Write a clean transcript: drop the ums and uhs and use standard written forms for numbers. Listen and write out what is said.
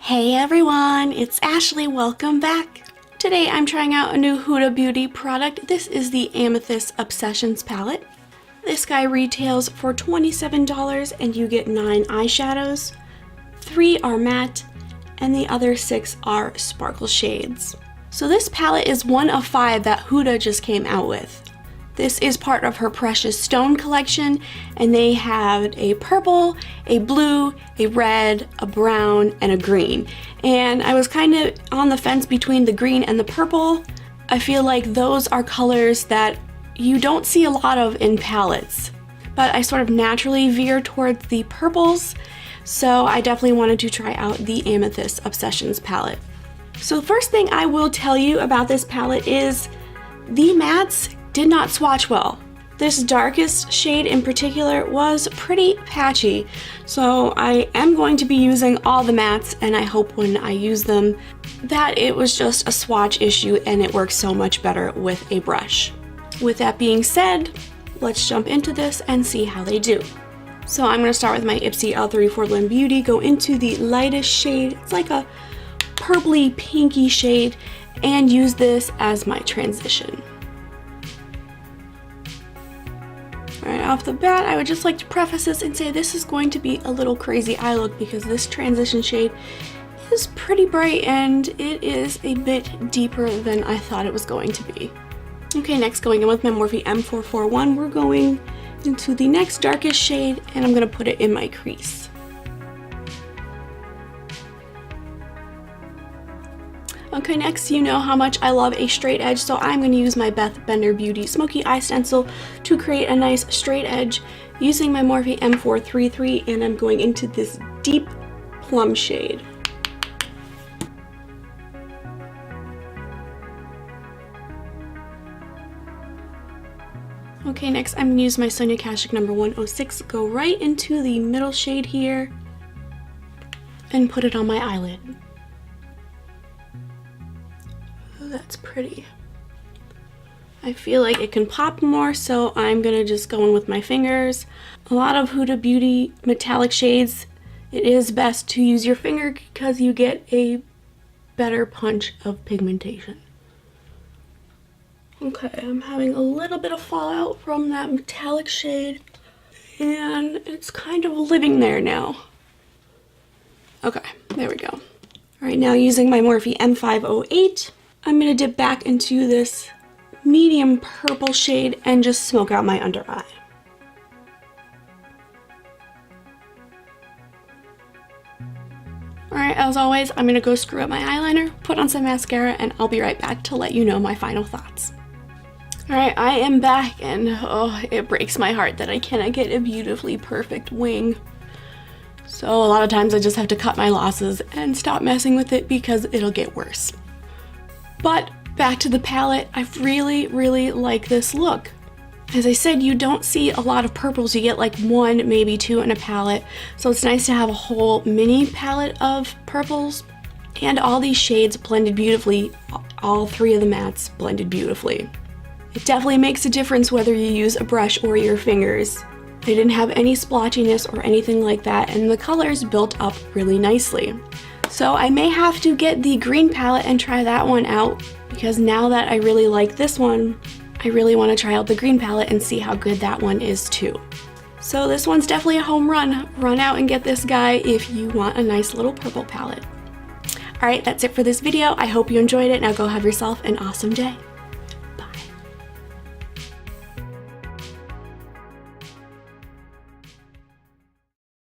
Hey everyone, it's Ashley, welcome back. Today I'm trying out a new Huda Beauty product. This is the Amethyst Obsessions palette. This guy retails for $27 and you get 9 eyeshadows. 3 are matte and the other 6 are sparkle shades. So this palette is one of 5 that Huda just came out with. This is part of her Precious Stone collection, and they have a purple, a blue, a red, a brown, and a green. And I was kind of on the fence between the green and the purple. I feel like those are colors that you don't see a lot of in palettes, but I sort of naturally veer towards the purples, so I definitely wanted to try out the Amethyst Obsessions palette. So the first thing I will tell you about this palette is the mattes did not swatch well. This darkest shade in particular was pretty patchy, so I am going to be using all the mattes, and I hope when I use them that it was just a swatch issue and it works so much better with a brush. With that being said, let's jump into this and see how they do. So I'm going to start with my Ipsy L34 Lin Beauty, go into the lightest shade, it's like a purpley pinky shade, and use this as my transition. Right off the bat, I would just like to preface this and say this is going to be a little crazy eye look because this transition shade is pretty bright and it is a bit deeper than I thought it was going to be. Okay, next going in with my Morphe M441, we're going into the next darkest shade and I'm going to put it in my crease. Okay, next, you know how much I love a straight edge, so I'm going to use my Beth Beauty Smokey Eye Stencil to create a nice straight edge using my Morphe M433, and I'm going into this deep plum shade. Okay, next I'm going to use my Sonia Kashuk number 106, go right into the middle shade here, and put it on my eyelid. That's pretty. I feel like it can pop more, so I'm gonna just go in with my fingers. A lot of Huda Beauty metallic shades, it is best to use your finger because you get a better punch of pigmentation. Okay, I'm having a little bit of fallout from that metallic shade, and it's kind of living there now. Okay, there we go. All right, now using my Morphe M508, I'm going to dip back into this medium purple shade and just smoke out my under eye. Alright, as always, I'm going to go screw up my eyeliner, put on some mascara, and I'll be right back to let you know my final thoughts. Alright, I am back, and oh, it breaks my heart that I cannot get a beautifully perfect wing. So a lot of times I just have to cut my losses and stop messing with it because it'll get worse. But back to the palette, I really like this look. As I said, you don't see a lot of purples, you get like 1, maybe 2 in a palette, so it's nice to have a whole mini palette of purples, and all these shades blended beautifully, all 3 of the mattes blended beautifully. It definitely makes a difference whether you use a brush or your fingers. They didn't have any splotchiness or anything like that, and the colors built up really nicely. So I may have to get the green palette and try that one out, because now that I really like this one, I really want to try out the green palette and see how good that one is too. So this one's definitely a home run. Run out and get this guy if you want a nice little purple palette. Alright, that's it for this video. I hope you enjoyed it. Now go have yourself an awesome day.